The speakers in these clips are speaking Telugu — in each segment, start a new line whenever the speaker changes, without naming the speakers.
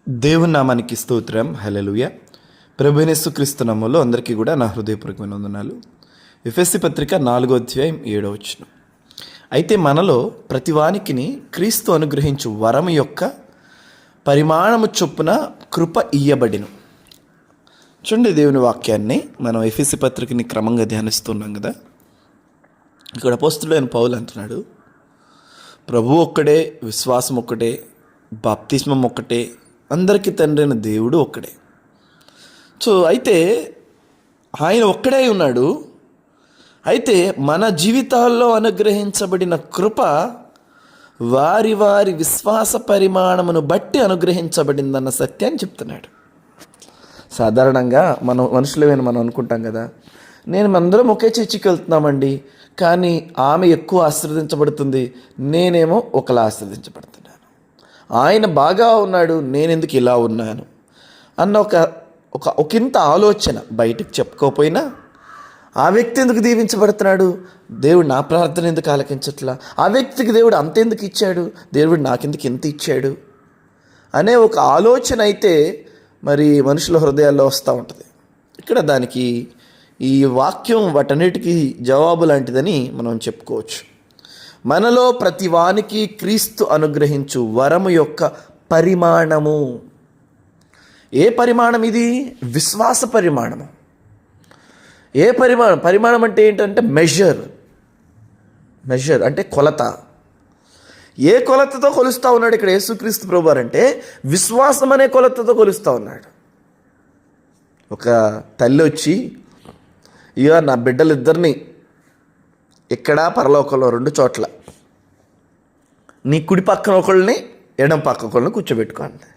దేవుని నామానికి స్తోత్రం. హల్లెలూయా. ప్రభువైన యేసుక్రీస్తు నామములో అందరికీ కూడా నా హృదయపూర్వకమైన వందనాలు. ఎఫెసీ పత్రిక 4:7. అయితే మనలో ప్రతివానికిని క్రీస్తు అనుగ్రహించు వరము యొక్క పరిమాణము చొప్పున కృప ఇయ్యబడిను. చూడండి, దేవుని వాక్యాన్ని మనం ఎఫెసీ పత్రికని క్రమంగా ధ్యానిస్తున్నాం కదా. ఇక్కడ అపోస్తలుడైన పౌలు అంటున్నాడు, ప్రభు ఒక్కడే, విశ్వాసం ఒక్కటే, బాప్తిస్మం ఒక్కటే, అందరికీ తండ్రి అయిన దేవుడు ఒక్కడే. సో అయితే ఆయన ఒక్కడే ఉన్నాడు. అయితే మన జీవితాల్లో అనుగ్రహించబడిన కృప వారి వారి విశ్వాస పరిమాణమును బట్టి అనుగ్రహించబడిందన్న సత్యాన్ని చెప్తున్నాడు. సాధారణంగా మనుషులమైన మనం అనుకుంటాం కదా, అందరం ఒకే చర్చికి వెళ్తున్నామండి, కానీ ఆమె ఎక్కువ ఆశీర్వదించబడుతుంది, నేనేమో ఒకలా ఆశీర్వదించబడుతున్నాను. ఆయన బాగా ఉన్నాడు, నేనెందుకు ఇలా ఉన్నాను అన్న ఒకంత ఆలోచన బయటకు చెప్పుకోకపోయినా, ఆ వ్యక్తి ఎందుకు దీవించబడుతున్నాడు, దేవుడు నా ప్రార్థన ఎందుకు ఆలకించట్లా, ఆ వ్యక్తికి దేవుడు అంతెందుకు ఇచ్చాడు, దేవుడు నాకెందుకు ఎంత ఇచ్చాడు అనే ఒక ఆలోచన అయితే మరి మనుషుల హృదయాల్లో వస్తూ ఉంటుంది. ఇక్కడ దానికి ఈ వాక్యం వాటన్నిటికీ జవాబు లాంటిదని మనం చెప్పుకోవచ్చు. మనలో ప్రతివానికి క్రీస్తు అనుగ్రహించు వరము యొక్క పరిమాణము. ఏ పరిమాణం ఇది? విశ్వాస పరిమాణము. ఏ పరిమాణం అంటే ఏంటంటే మెజర్ అంటే కొలత. ఏ కొలతతో కొలుస్తూ ఉన్నాడు ఇక్కడ యేసుక్రీస్తు ప్రభువారు అంటే విశ్వాసం అనే కొలతతో కొలుస్తూ ఉన్నాడు. ఒక తల్లి వచ్చి, ఇక నా బిడ్డలిద్దరిని ఇక్కడ పరలోకంలో 2 చోట్ల, నీ కుడి పక్కన ఒకళ్ళని ఎడం పక్క ఒకళ్ళని కూర్చోబెట్టుకోండి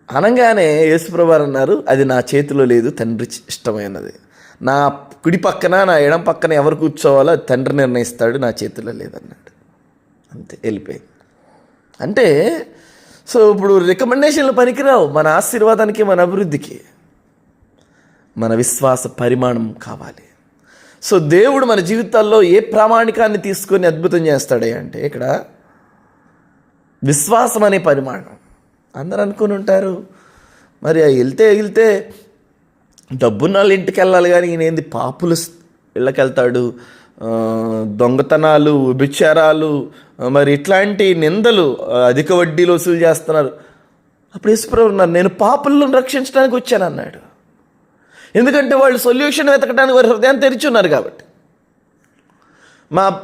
అనగానే యేసుప్రభువారు అన్నారు, అది నా చేతిలో లేదు, తండ్రి ఇష్టమైనది. నా కుడి పక్కన నా ఎడం పక్కన ఎవరు కూర్చోవాలో అది తండ్రి నిర్ణయిస్తాడు, నా చేతిలో లేదన్నాడు. అంతే, వెళ్ళిపోయింది. అంటే సో ఇప్పుడు రికమెండేషన్లు పనికిరావు. మన ఆశీర్వాదానికి, మన అభివృద్ధికి మన విశ్వాస పరిమాణం కావాలి. సో దేవుడు మన జీవితాల్లో ఏ ప్రామాణికాన్ని తీసుకొని అద్భుతం చేస్తాడే అంటే ఇక్కడ విశ్వాసం అనే పరిమాణం. అందరూ అనుకుని ఉంటారు, మరి వెళ్తే డబ్బున్న వాళ్ళ ఇంటికి వెళ్ళాలి, కానీ ఈయనేంది పాపుల ఇళ్ళకి వెళ్తాడు, దొంగతనాలు, వ్యభిచారాలు, మరి ఇట్లాంటి నిందలు, అధిక వడ్డీలు వసూలు చేస్తున్నారు. అప్పుడు యేసుప్రభువు ఉన్నారు, నేను పాపులను రక్షించడానికి వచ్చాను అన్నాడు. ఎందుకంటే వాళ్ళు సొల్యూషన్ వెతకడానికి వారి హృదయాన్ని తెరిచి ఉన్నారు కాబట్టి.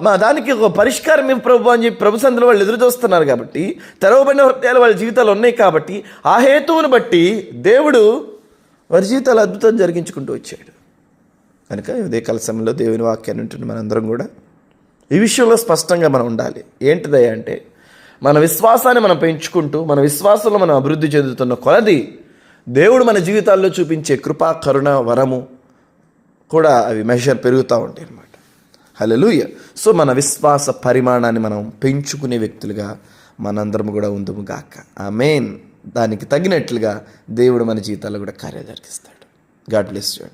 మా దానికి ఒక పరిష్కారం ఇవ్వు ప్రభు అని చెప్పి ప్రభు సందులో వాళ్ళు ఎదురు చూస్తున్నారు కాబట్టి, తెరవబడిన హృదయాలు వాళ్ళ జీవితాలు ఉన్నాయి కాబట్టి, ఆ హేతువును బట్టి దేవుడు వారి జీవితాలు అద్భుతం జరిగించుకుంటూ వచ్చాడు. కనుక ఉదయకాల సమయంలో దేవుని వాక్యాన్ని ఉంటున్న మనందరం కూడా ఈ విషయంలో స్పష్టంగా మనం ఉండాలి. ఏంటిదయ్యా అంటే, మన విశ్వాసాన్ని మనం పెంచుకుంటూ, మన విశ్వాసంలో మనం అభివృద్ధి చెందుతున్న కొలది దేవుడు మన జీవితాల్లో చూపించే కృపా, కరుణ, వరము కూడా అవి మెజర్ పెరుగుతూ ఉంటాయి అన్నమాట. హల్లెలూయా. సో మన విశ్వాస పరిమాణాన్ని మనం పెంచుకునే వ్యక్తులుగా మనందరం కూడా ఉందుము గాక. ఆమేన్. దానికి తగినట్లుగా దేవుడు మన జీవితాల్లో కూడా కార్యాలు జరిగిస్తాడు. God bless you.